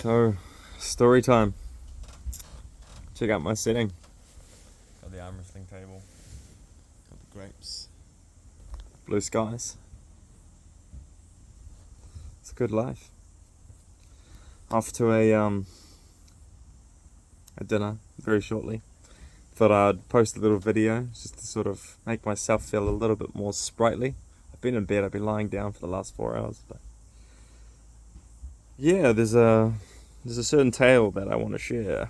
So, story time. Check out my setting. Got the arm wrestling table. Got the grapes. Blue skies. It's a good life. Off to a dinner very shortly. Thought I'd post a little video just to sort of make myself feel a little bit more sprightly. I've been in bed, I've been lying down for the last 4 hours, but yeah, there's a certain tale that I want to share.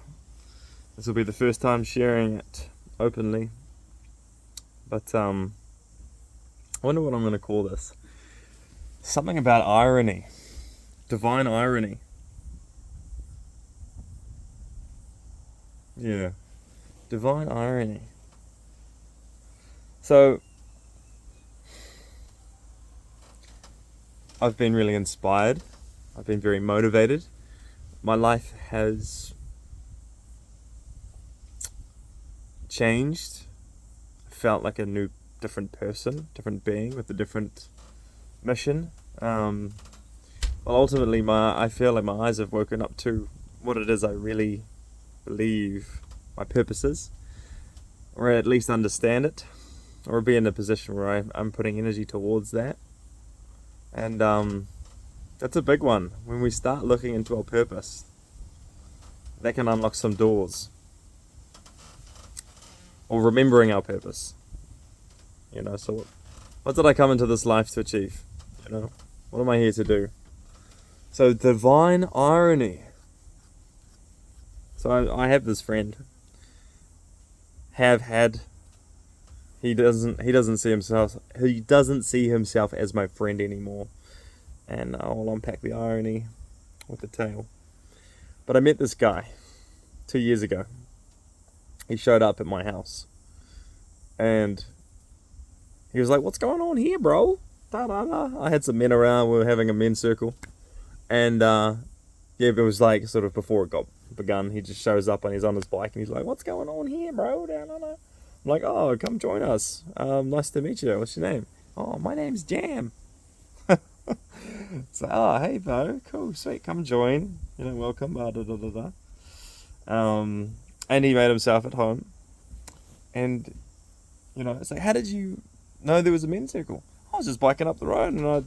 This will be the first time sharing it openly, but I wonder what I'm going to call this. Something about irony, divine irony. Yeah, divine irony. So, I've been really inspired. I've been very motivated. My life has changed. I felt like a new, different person, different being with a different mission. Well, ultimately, I feel like my eyes have woken up to what it is I really believe my purpose is, or at least understand it, or be in a position where I'm putting energy towards that. And that's a big one. When we start looking into our purpose, that can unlock some doors. Or remembering our purpose. So what did I come into this life to achieve? What am I here to do? So divine irony. So I have this friend. He doesn't see himself as my friend anymore. And I'll unpack the irony with the tale. But I met this guy 2 years ago. He showed up at my house. And he was like, "What's going on here, bro?" Da, da, da. I had some men around. We were having a men's circle. And it was like sort of before it got begun. He just shows up and he's on his bike. And he's like, "What's going on here, bro?" Da, da, da. I'm like, "Oh, come join us. Nice to meet you. What's your name?" "Oh, my name's Jam." So, "Oh, hey, Bo, cool, sweet, come join. Welcome." Da, da, da, da. And he made himself at home. And it's like, "How did you know there was a men's circle?" "I was just biking up the road and I,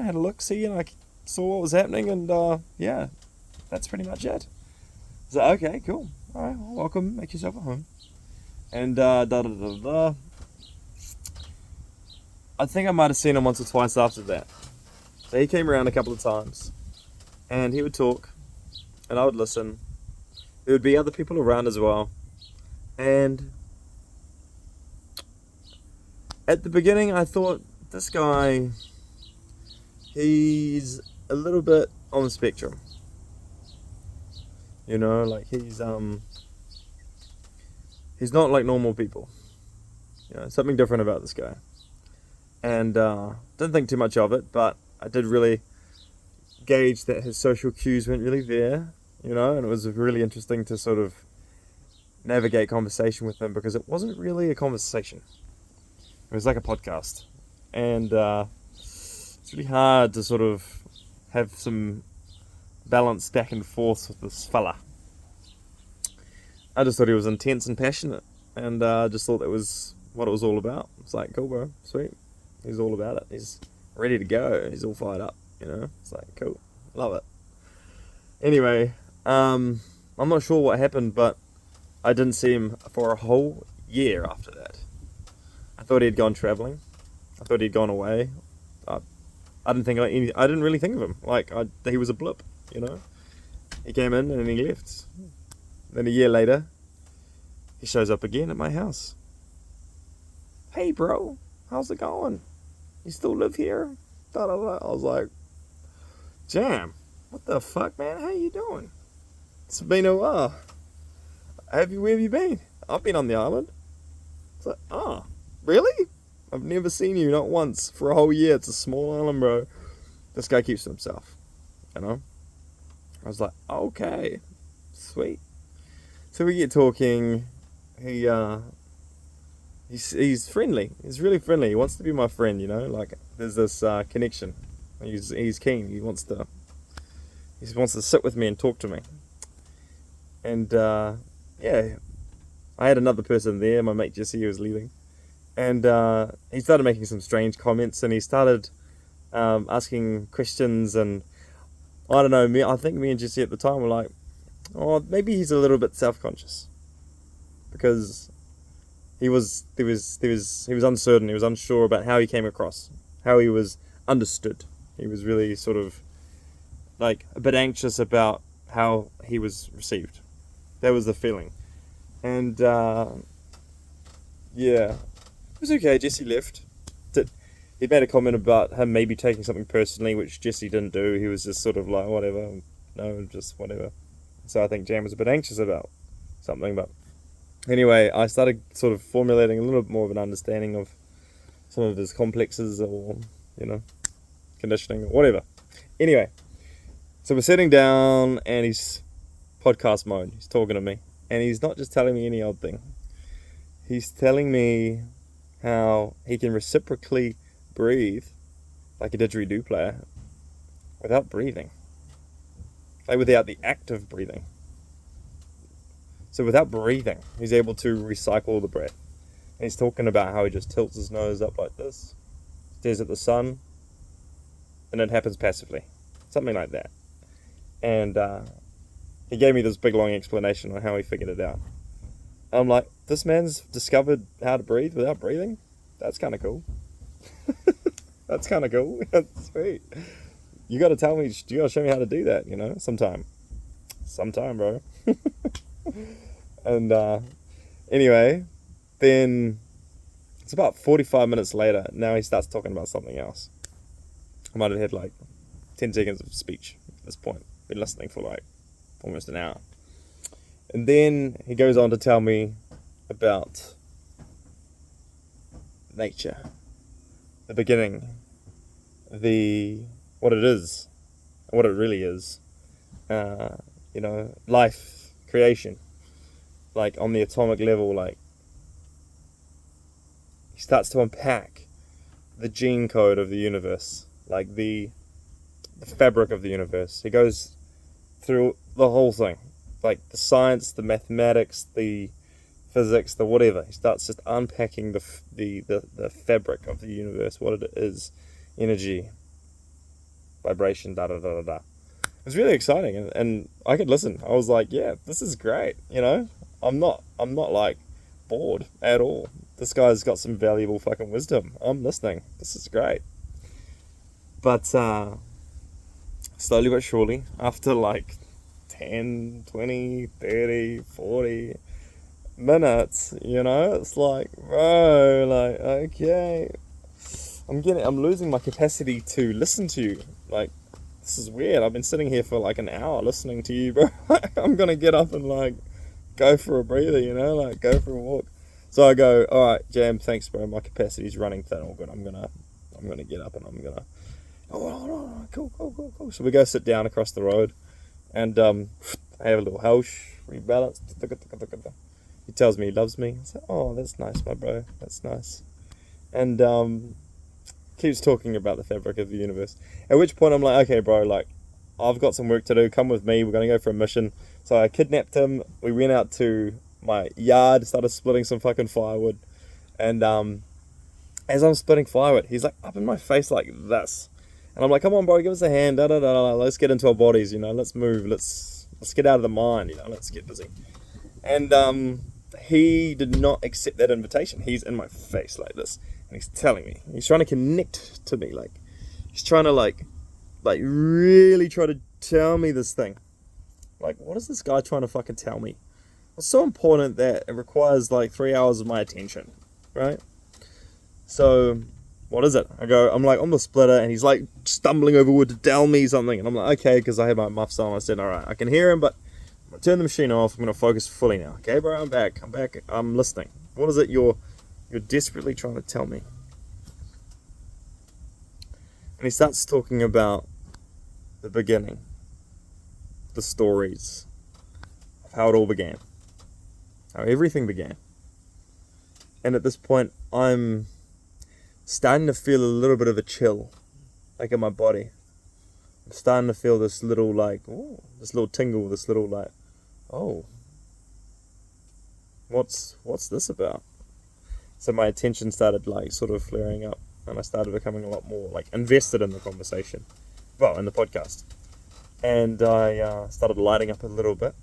had a look, see, and I saw what was happening, and yeah, that's pretty much it." So, "Okay, cool. All right, well, welcome. Make yourself at home." And da da da da da. I think I might have seen him once or twice after that. So he came around a couple of times, and he would talk, and I would listen. There would be other people around as well, and at the beginning I thought, this guy, he's a little bit on the spectrum. Like he's not like normal people. Something different about this guy. And didn't think too much of it, but I did really gauge that his social cues weren't really there, and it was really interesting to sort of navigate conversation with him, because it wasn't really a conversation. It was like a podcast. And it's really hard to sort of have some balance back and forth with this fella. I just thought he was intense and passionate, and I just thought that was what it was all about. It's like, cool, bro, sweet. He's all about it. He's ready to go. He's all fired up, It's like, cool, love it. Anyway, I'm not sure what happened, but I didn't see him for a whole year after that. I thought he'd gone traveling. I thought he'd gone away. I didn't really think of him. He was a blip, He came in and he left. Then a year later, he shows up again at my house. "Hey, bro, how's it going? You still live here?" Da, da, da. I was like, "Jam, what the fuck, man? How you doing? It's been a while. Where have you been?" "I've been on the island." It's like, "Oh, really? I've never seen you, not once, for a whole year. It's a small island, bro." This guy keeps to himself, I was like, okay, sweet. So we get talking. He's friendly. He's really friendly. He wants to be my friend, Like, there's this connection. He's keen. He He wants to sit with me and talk to me. And yeah, I had another person there, my mate Jesse, who was leaving. And he started making some strange comments, and he started asking questions, and I don't know, I think me and Jesse at the time were like, oh, maybe he's a little bit self-conscious. Because he was uncertain, he was unsure about how he came across, how he was understood. He was really sort of like a bit anxious about how he was received. That was the feeling. And yeah, it was okay. Jesse left. He made a comment about him maybe taking something personally, which Jesse didn't do. He was just sort of like, whatever, no, just whatever. So I think Jam was a bit anxious about something. But anyway, I started sort of formulating a little bit more of an understanding of some of his complexes, or, you know, conditioning or whatever. Anyway, so we're sitting down and he's podcast mode. He's talking to me. And he's not just telling me any odd thing. He's telling me how he can reciprocally breathe like a didgeridoo player without breathing. Like without the act of breathing. So without breathing, he's able to recycle the breath. And he's talking about how he just tilts his nose up like this, stares at the sun, and it happens passively. Something like that. And he gave me this big long explanation on how he figured it out. I'm like, this man's discovered how to breathe without breathing? That's kind of cool. That's kind of cool. That's sweet. You got to tell me, you got to show me how to do that, you know, sometime. Sometime, bro. And anyway, then it's about 45 minutes later. Now he starts talking about something else. I might have had like 10 seconds of speech at this point. Been listening for like almost an hour. And then he goes on to tell me about nature, the beginning, what it is, what it really is, you know, life, creation, like on the atomic level. Like he starts to unpack the gene code of the universe, like the fabric of the universe. He goes through the whole thing, like the science, the mathematics, the physics, the whatever. He starts just unpacking the fabric of the universe, what it is, energy, vibration, da da da da da. It was really exciting, and I could listen. I was like, yeah, this is great. You know, I'm not like bored at all. This guy's got some valuable fucking wisdom. I'm listening. This is great. But slowly but surely, after like 10, 20, 30, 40 minutes, you know, it's like, bro, like, okay, I'm losing my capacity to listen to you. Like, this is weird. I've been sitting here for like an hour listening to you, bro. I'm gonna get up and like go for a breather, you know, like go for a walk. So I go, all right, Jam, thanks, bro. My capacity's running thin. All good. I'm gonna get up and I'm gonna. Oh, cool. So we go sit down across the road, and I have a little house, rebalance. He tells me he loves me. I say, oh, that's nice, my bro. That's nice. And keeps talking about the fabric of the universe. At which point I'm like, okay, bro, like, I've got some work to do. Come with me. We're gonna go for a mission. So I kidnapped him. We went out to my yard, started splitting some fucking firewood, and as I'm splitting firewood, he's like up in my face like this. And I'm like, come on, bro, give us a hand. Let's get into our bodies, you know. Let's move. Let's get out of the mind, you know. Let's get busy. And he did not accept that invitation. He's in my face like this, and he's telling me. He's trying to connect to me, like he's trying to like really try to tell me this thing. Like, what is this guy trying to fucking tell me? It's so important that it requires like 3 hours of my attention, right? So, what is it? I'm like on the splitter, and he's like stumbling over wood to tell me something, and I'm like, okay, because I had my muffs on. I said, all right, I can hear him, but I'm gonna turn the machine off. I'm gonna focus fully now. Okay, bro, I'm back. I'm listening. What is it you're desperately trying to tell me? And he starts talking about the beginning, the stories of how it all began, how everything began. And at this point, I'm starting to feel a little bit of a chill, like in my body. I'm starting to feel this little like, ooh, this little tingle, this little like, oh, what's this about? So my attention started like sort of flaring up, and I started becoming a lot more like invested in the conversation, well, in the podcast, and I started lighting up a little bit.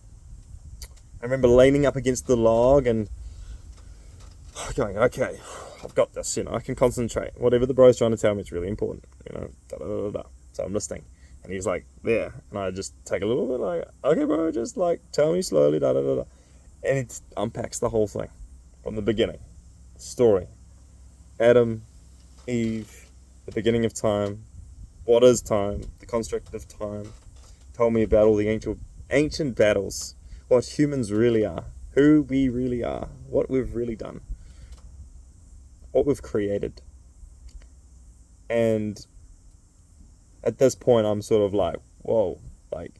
I remember leaning up against the log and going, okay, I've got this, I can concentrate. Whatever the bro's trying to tell me, it's really important, da da da da. So I'm listening. And he's like, there. And I just take a little bit like, okay, bro, just like tell me slowly, da da da da. And it unpacks the whole thing from the beginning. Story. Adam, Eve, the beginning of time. What is time? The construct of time. Told me about all the ancient battles. What humans really are. Who we really are. What we've really done. What we've created. And at this point, I'm sort of like, whoa, like,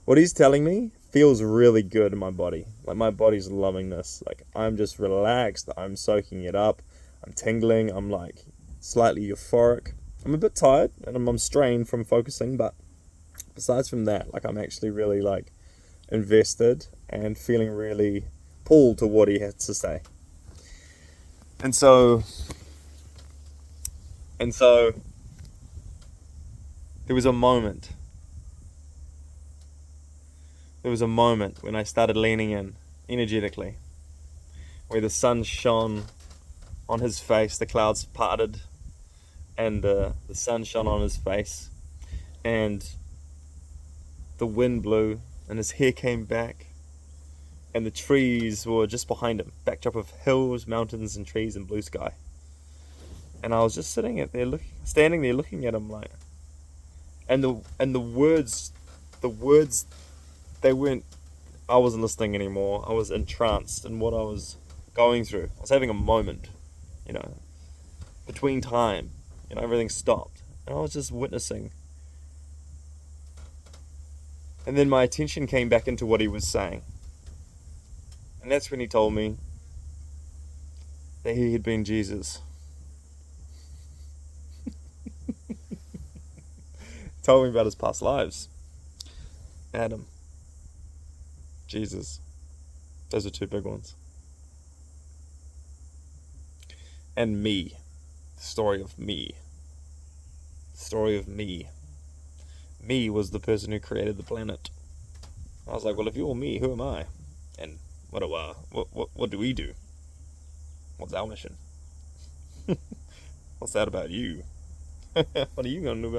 what he's telling me feels really good in my body. Like, my body's loving this. Like, I'm just relaxed. I'm soaking it up. I'm tingling. I'm, like, slightly euphoric. I'm a bit tired, and I'm strained from focusing, but besides from that, like, I'm actually really, like, invested and feeling really pulled to what he has to say. And so there was a moment when I started leaning in energetically, where the sun shone on his face, the clouds parted, and the sun shone on his face, and the wind blew, and his hair came back, and the trees were just behind him, backdrop of hills, mountains, and trees, and blue sky. And I was just standing there looking at him, like, and the words, they weren't, I wasn't listening anymore. I was entranced in what I was going through. I was having a moment, between time, everything stopped, and I was just witnessing. And then my attention came back into what he was saying. And that's when he told me that he had been Jesus. Told me about his past lives. Adam. Jesus. Those are two big ones. And me. The story of me. The story of me. Me was the person who created the planet. I was like, well, if you're me, who am I? And what do we do? What's our mission? What's that about you? What are you going to do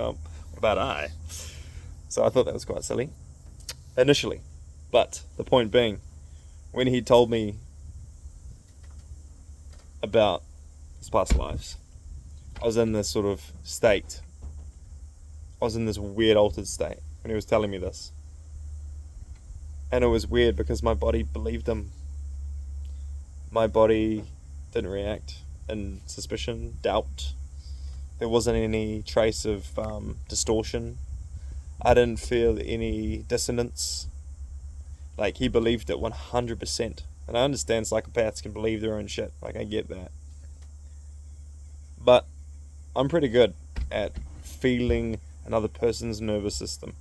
about I? So I thought that was quite silly initially, but the point being, when he told me about his past lives, I was in this sort of state. I was in this weird altered state when he was telling me this, and it was weird because my body believed him. My body didn't react in suspicion, doubt. There wasn't any trace of distortion. I didn't feel any dissonance. Like, he believed it 100%. And I understand psychopaths can believe their own shit. Like, I get that. But I'm pretty good at feeling another person's nervous system.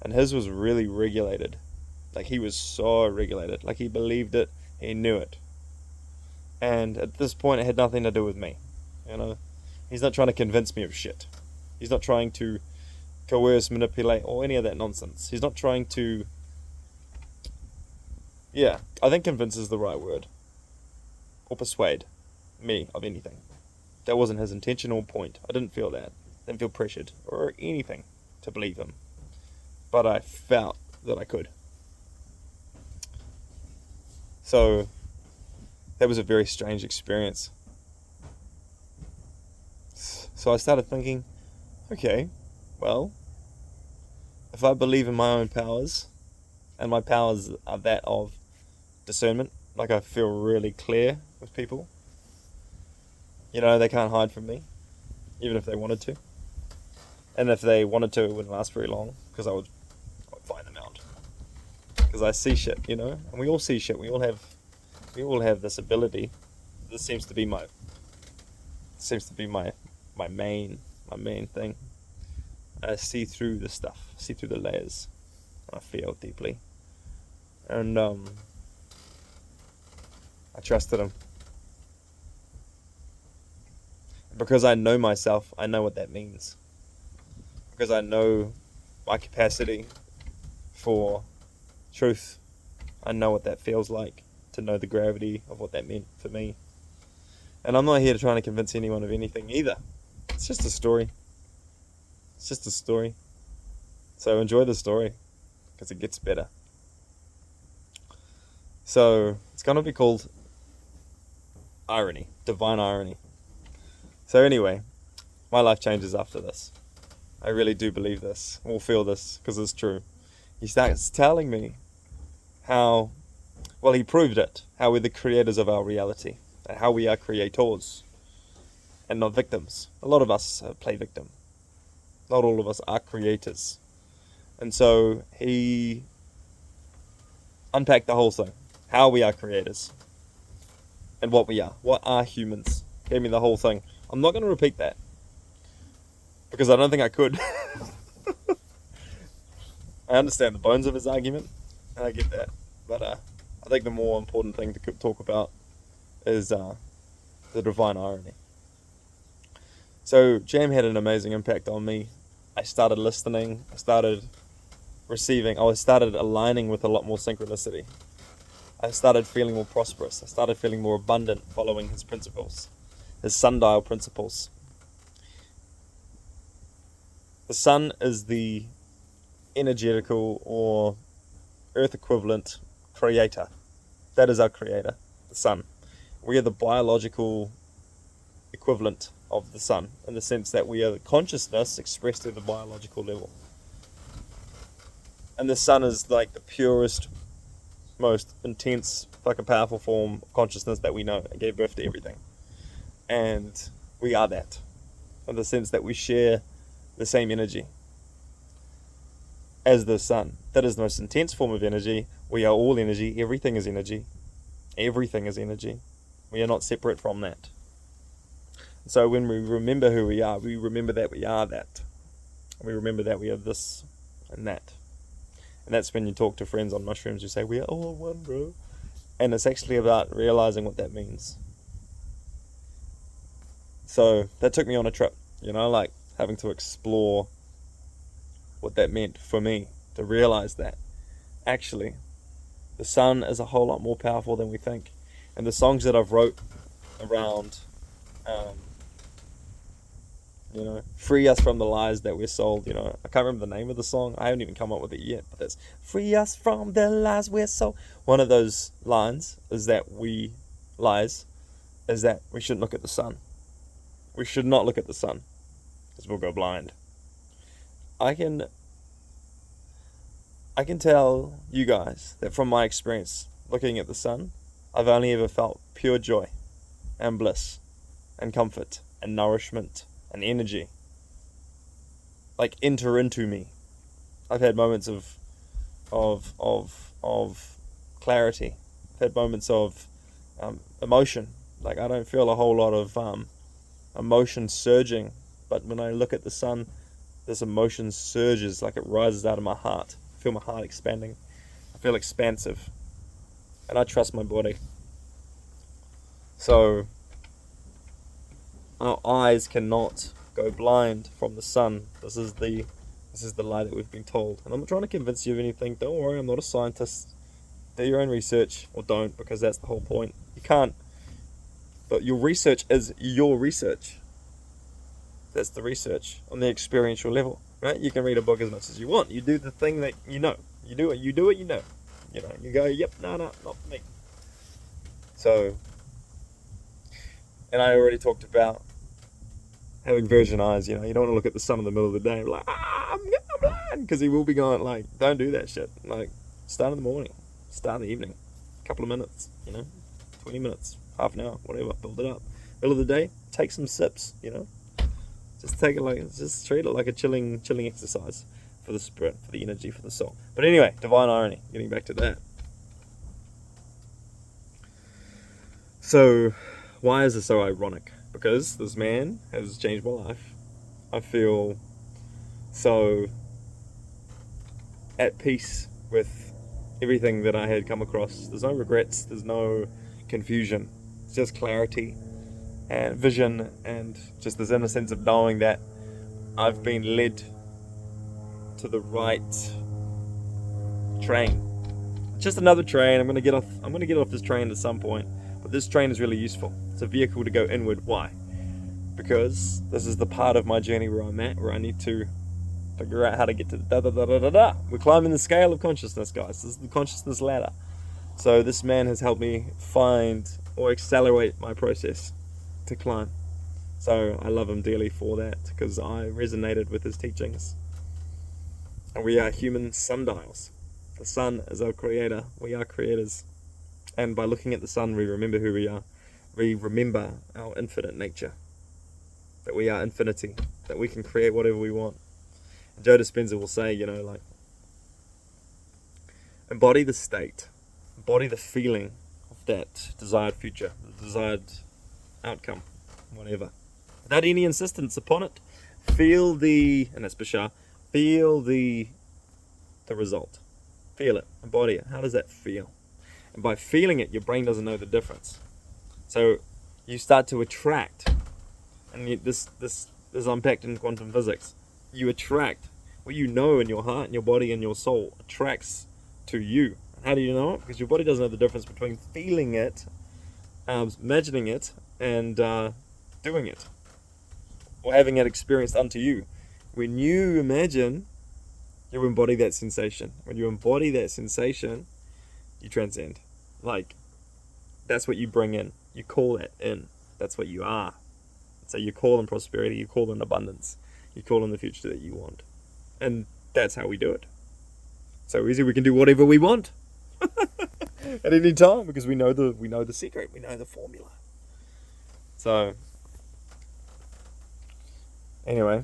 And his was really regulated. Like, he was so regulated. Like, he believed it. He knew it. And at this point, it had nothing to do with me. He's not trying to convince me of shit. He's not trying to coerce, manipulate, or any of that nonsense. He's not trying to... Yeah, I think convince is the right word. Or persuade me of anything. That wasn't his intention or point. I didn't feel that. I didn't feel pressured or anything to believe him. But I felt that I could. So, that was a very strange experience. So I started thinking, okay, well, if I believe in my own powers, and my powers are that of discernment, like I feel really clear with people, they can't hide from me, even if they wanted to. And if they wanted to, it wouldn't last very long, because I would find them out. Because I see shit, and we all see shit. We all have this ability. This seems to be my main thing. I see through the stuff, see through the layers. I feel deeply. And I trusted him. Because I know myself, I know what that means. Because I know my capacity for truth. I know what that feels like, to know the gravity of what that meant for me. And I'm not here to try to convince anyone of anything either. It's just a story. It's just a story. So enjoy the story, because it gets better. So it's going to be called Irony, Divine Irony. So anyway, my life changes after this. I really do believe this, or feel this, because it's true. He starts telling me how, well, he proved it, how we're the creators of our reality, and how we are creators, and not victims. A lot of us play victim. Not all of us are creators. And so he unpacked the whole thing, how we are creators, and what we are. What are humans? Gave me the whole thing. I'm not going to repeat that, because I don't think I could. I understand the bones of his argument, and I get that. But I think the more important thing to talk about is the divine irony. So Jam had an amazing impact on me. I started listening. I started receiving. I started aligning with a lot more synchronicity. I started feeling more prosperous. I started feeling more abundant following his principles, his sundial principles. The sun is the energetical or earth equivalent creator. That is our creator, the sun. We are the biological equivalent of the sun, in the sense that we are the consciousness expressed at the biological level. And the sun is like the purest, most intense, fucking powerful form of consciousness that we know. It gave birth to everything. And we are that, in the sense that we share the same energy as the sun. That is the most intense form of energy. We are all energy. Everything is energy. Everything is energy. We are not separate from that. So when we remember who we are, we remember that we are that. We remember that we are this and that. And that's when you talk to friends on mushrooms, you say, we are all one, bro. And it's actually about realizing what that means. So that took me on a trip, like having to explore what that meant for me, to realize that actually the sun is a whole lot more powerful than we think. And the songs that I've wrote around, free us from the lies that we're sold. I can't remember the name of the song. I haven't even come up with it yet, but it's free us from the lies we're sold. One of those lines is that we shouldn't look at the sun. We should not look at the sun, because we'll go blind. I can tell you guys that from my experience looking at the sun, I've only ever felt pure joy and bliss and comfort and nourishment and energy like enter into me. I've had moments of clarity. I've had moments of emotion. Like, I don't feel a whole lot of emotion surging, but when I look at the sun, this emotion surges, like it rises out of my heart. I feel my heart expanding. I feel expansive, and I trust my body. So our eyes cannot go blind from the sun. This is the lie that we've been told. And I'm not trying to convince you of anything. Don't worry, I'm not a scientist. Do your own research, or don't, because that's the whole point. You can't. But your research is your research. That's the research on the experiential level, right? You can read a book as much as you want. You do the thing that you know. You do it. You know. You go, yep, no, not for me. So, and I already talked about having virgin eyes. You don't want to look at the sun in the middle of the day. Like, I'm blind, because he will be going. Like, don't do that shit. Like, start in the morning, start in the evening, a couple of minutes. 20 minutes, half an hour, whatever. Build it up. Middle of the day, take some sips. Just treat it like a chilling exercise for the spirit, for the energy, for the soul. But anyway, divine irony. Getting back to that. So, why is this so ironic? Because this man has changed my life. I feel so at peace with everything that I had come across. There's no regrets, there's no confusion. It's just clarity and vision, and just this inner sense of knowing that I've been led to the right train. Just another train. I'm gonna get off this train at some point. But this train is really useful. It's a vehicle to go inward. Why? Because this is the part of my journey where I'm at, where I need to figure out how to get to da da da da da da. We're climbing the scale of consciousness, guys. This is the consciousness ladder. So this man has helped me find or accelerate my process to climb. So I love him dearly for that, because I resonated with his teachings. And we are human sundials. The sun is our creator. We are creators. And by looking at the sun, we remember who we are. We remember our infinite nature. That we are infinity. That we can create whatever we want. And Joe Dispenza will say, like, embody the state. Embody the feeling of that desired future. The desired outcome. Whatever. Without any insistence upon it. Feel the result. Feel it. Embody it. How does that feel? And by feeling it, your brain doesn't know the difference. So you start to attract, and this is unpacked in quantum physics. You attract what you know in your heart and your body and your soul attracts to you. And how do you know it? Because your body doesn't know the difference between feeling it, imagining it, and doing it, or having it experienced unto you. When you imagine, you embody that sensation. When you embody that sensation, you transcend. Like, that's what you bring in. You call that in. That's what you are. So you call in prosperity, you call in abundance, you call in the future that you want. And that's how we do it. So easy, we can do whatever we want at any time, because we know the secret, we know the formula. So anyway,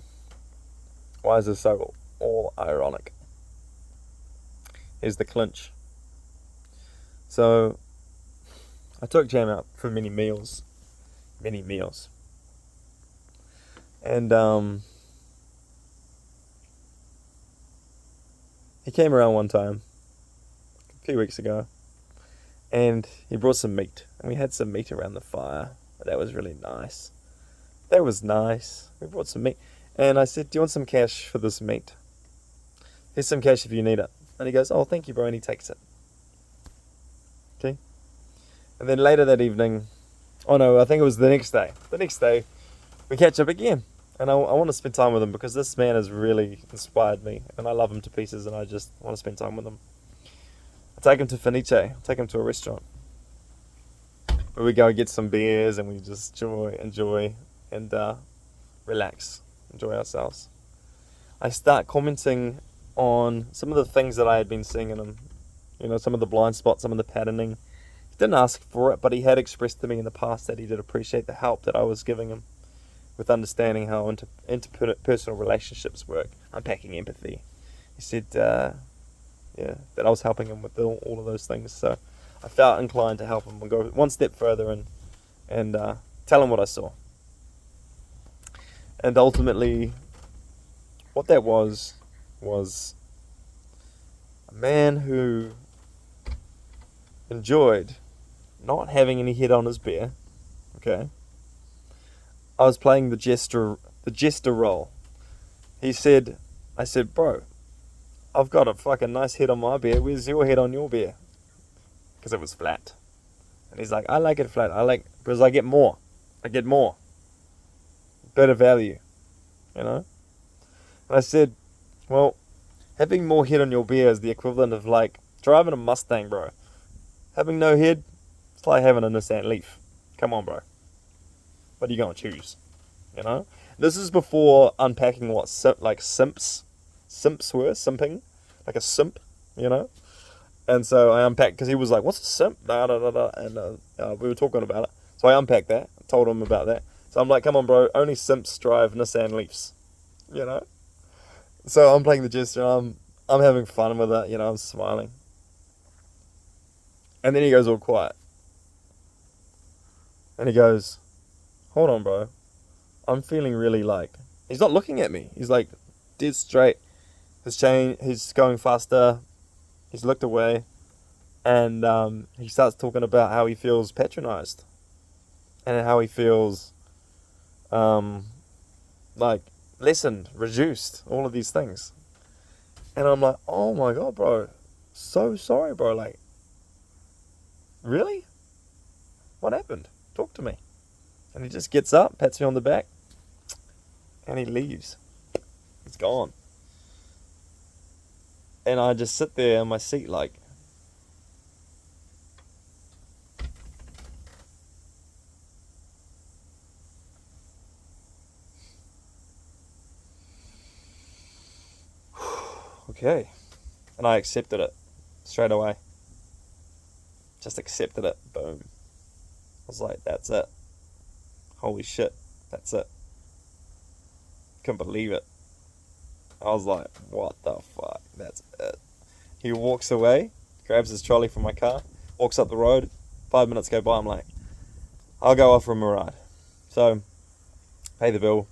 why is this so all ironic? Here's the clinch. So I took Jam out for many meals. And he came around one time, a few weeks ago, and he brought some meat. And we had some meat around the fire. That was really nice. We brought some meat. And I said, do you want some cash for this meat? Here's some cash if you need it. And he goes, oh, thank you, bro. And he takes it. Okay. And then later that evening, oh no, I think it was the next day. We catch up again. And I want to spend time with him, because this man has really inspired me. And I love him to pieces, and I just want to spend time with him. I take him to Fenice. I take him to a restaurant where we go and get some beers, and we just enjoy and relax, enjoy ourselves. I start commenting on some of the things that I had been seeing in him. Some of the blind spots, some of the patterning. He didn't ask for it, but he had expressed to me in the past that he did appreciate the help that I was giving him with understanding how interpersonal relationships work, unpacking empathy. He said, that I was helping him with all of those things. So I felt inclined to help him and go one step further and tell him what I saw. And ultimately, what that was a man who enjoyed not having any head on his beer. Okay. I was playing the jester role. I said, bro, I've got a fucking nice head on my beer. Where's your head on your beer? Because it was flat. And he's like, I like it flat. Because I get more. Better value. And I said, well, having more head on your beer is the equivalent of like driving a Mustang, bro. Having no head, it's like having a Nissan Leaf. Come on, bro. What are you going to choose? This is before unpacking what simps were, simping, like a simp, And so I unpacked, because he was like, what's a simp? And we were talking about it. So I unpacked that, told him about that. So I'm like, come on, bro, only simps drive Nissan Leafs, So I'm playing the jester, I'm having fun with it, I'm smiling. And then he goes all quiet. And he goes, hold on, bro. I'm feeling really like... He's not looking at me. He's like, dead straight. He's going faster. He's looked away, and he starts talking about how he feels patronized, and how he feels like lessened, reduced, all of these things. And I'm like, oh my god, bro, so sorry, bro. Like, really? What happened? Talk to me. And he just gets up, pats me on the back, and he leaves. He's gone. And I just sit there in my seat like, okay. And I accepted it straight away. Just accepted it. Boom. I was like, that's it. Holy shit. That's it. Couldn't believe it. I was like, what the fuck? That's it. He walks away, grabs his trolley from my car, walks up the road. 5 minutes go by. I'm like, I'll go off for a ride. So, pay the bill.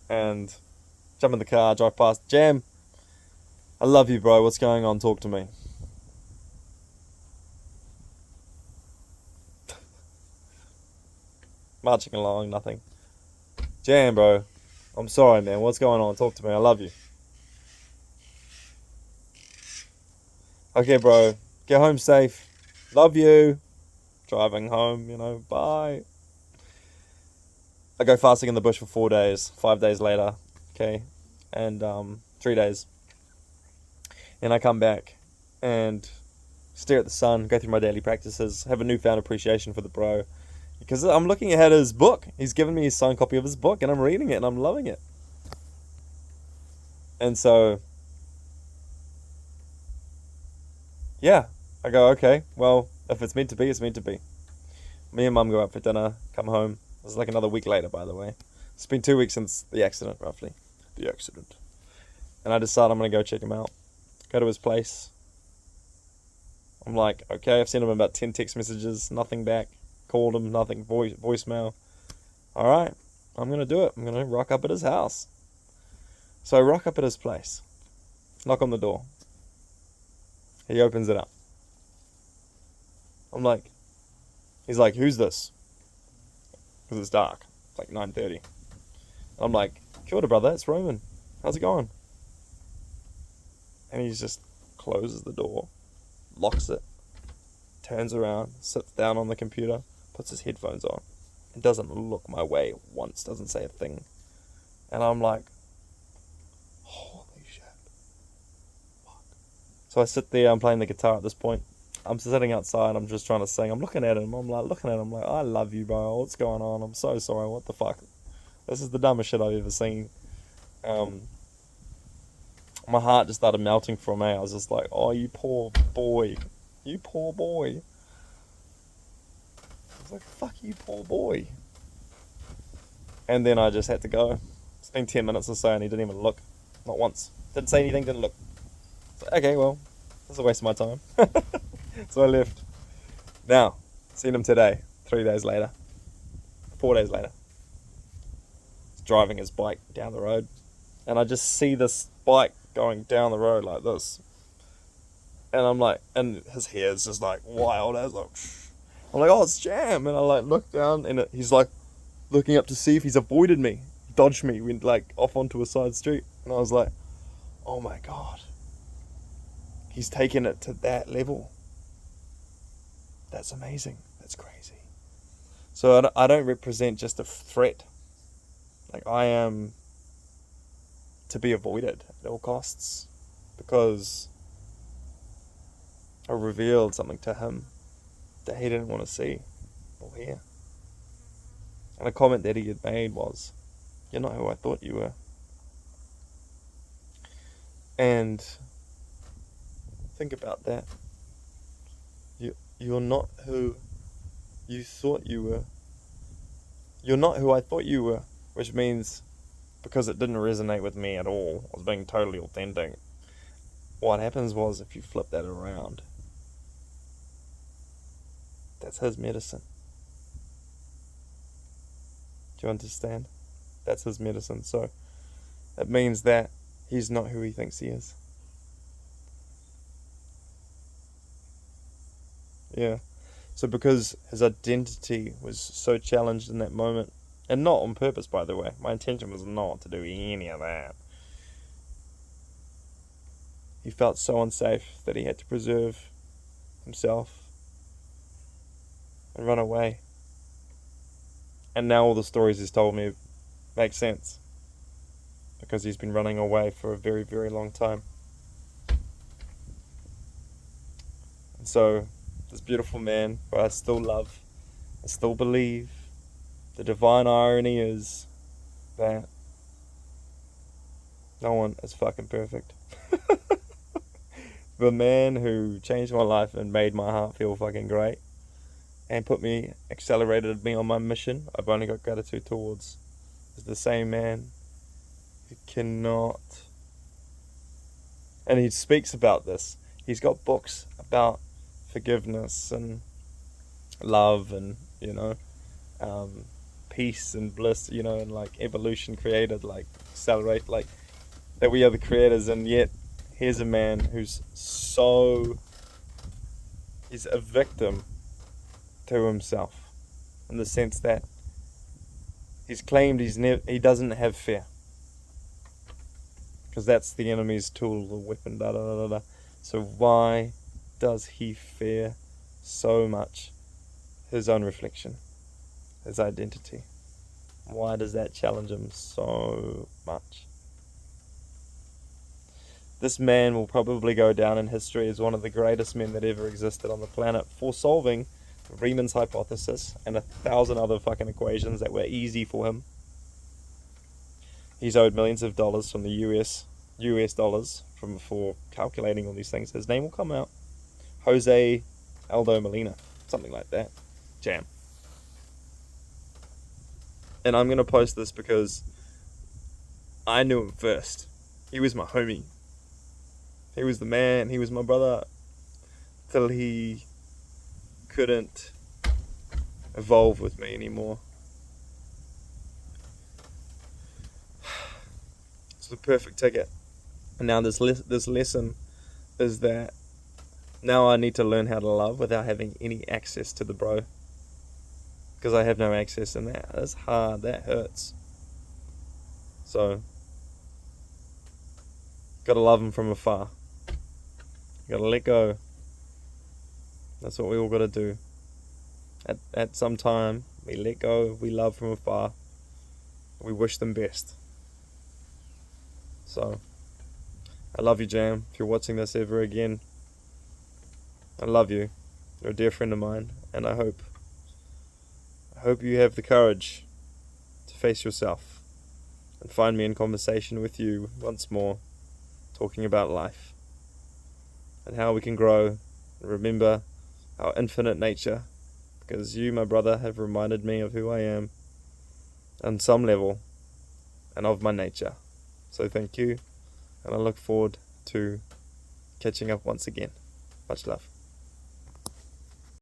And jump in the car, drive past. Jam, I love you, bro. What's going on? Talk to me. Marching along, nothing. Jam, bro. I'm sorry, man. What's going on? Talk to me. I love you. Okay, bro. Get home safe. Love you. Driving home, bye. I go fasting in the bush for 4 days. 5 days later. Okay. And 3 days. And I come back and stare at the sun, go through my daily practices, have a newfound appreciation for the bro. Because I'm looking at his book. He's given me a signed copy of his book, and I'm reading it, and I'm loving it. And so, yeah, I go, okay, well, if it's meant to be, it's meant to be. Me and mum go out for dinner, come home. This is like another week later, by the way. It's been 2 weeks since the accident, roughly. The accident. And I decide I'm going to go check him out. Go to his place. I'm like, okay, I've sent him about 10 text messages, nothing back. Called him, nothing, voicemail. Alright, I'm going to do it. I'm going to rock up at his house. So I rock up at his place. Knock on the door. He opens it up. I'm like, he's like, who's this? Because it's dark. It's like 9:30. I'm like, kia ora, brother, it's Roman. How's it going? And he just closes the door, locks it, turns around, sits down on the computer, puts his headphones on, and doesn't look my way once, doesn't say a thing. And I'm like, holy shit. Fuck. So I sit there, I'm playing the guitar at this point. I'm sitting outside, I'm just trying to sing. I'm looking at him, I love you, bro. What's going on? I'm so sorry, what the fuck? This is the dumbest shit I've ever seen. My heart just started melting for me. I was just like, oh, you poor boy. You poor boy. I was like, fuck you, poor boy. And then I just had to go. It's been 10 minutes or so and he didn't even look. Not once. Didn't say anything, didn't look. So, okay, well, this is a waste of my time. So I left. Now, seen him today, 3 days later. 4 days later. He's driving his bike down the road. And I just see this bike going down the road like this. And I'm like, and his hair is just like wild. I'm like, oh, it's Jam. And I like look down and he's like looking up to see if he's avoided me. Dodged me, went like off onto a side street. And I was like, oh my God. He's taken it to that level. That's amazing. That's crazy. So I don't represent just a threat. Like, I am to be avoided at all costs because I revealed something to him that he didn't want to see or hear. And a comment that he had made was, you're not who I thought you were. And think about that. You're not who you thought you were. You're not who I thought you were, which means because it didn't resonate with me at all, I was being totally authentic. What happens was if you flip that around, that's his medicine. Do you understand? That's his medicine. So it means that he's not who he thinks he is. Yeah. So because his identity was so challenged in that moment, and not on purpose, by the way, my intention was not to do any of that. He felt so unsafe that he had to preserve himself and run away. And now all the stories he's told me make sense, because he's been running away for a very, very long time. And so, this beautiful man who I still love, I still believe, the divine irony is that no one is fucking perfect. The man who changed my life and made my heart feel fucking great and accelerated me on my mission I've only got gratitude towards, is the same man who cannot, and he speaks about this. He's got books about forgiveness and love and, peace and bliss, and like evolution created, like accelerate, like that we are the creators. And yet here's a man who's he's a victim to himself, in the sense that he's claimed he doesn't have fear, because that's the enemy's tool, the weapon, da da da da. So why does he fear so much his own reflection, his identity? Why does that challenge him so much? This man will probably go down in history as one of the greatest men that ever existed on the planet for solving Riemann's hypothesis and 1,000 other fucking equations that were easy for him. He's owed millions of dollars from the US dollars for calculating all these things. His name will come out. Jose Aldo Molina, something like that. Jam. And I'm going to post this because I knew him first. He was my homie. He was the man. He was my brother. Till he couldn't evolve with me anymore. It's the perfect ticket. And now this lesson is that now I need to learn how to love without having any access to the bro. Because I have no access, and that's hard, that hurts. So, gotta love him from afar. Gotta let go. That's what we all gotta do. At some time, we let go, we love from afar. We wish them best. So, I love you, Jam. If you're watching this ever again, I love you. You're a dear friend of mine, and I hope you have the courage to face yourself and find me in conversation with you once more, talking about life and how we can grow and remember our infinite nature, because you, my brother, have reminded me of who I am on some level and of my nature. So thank you, and I look forward to catching up once again. Much love.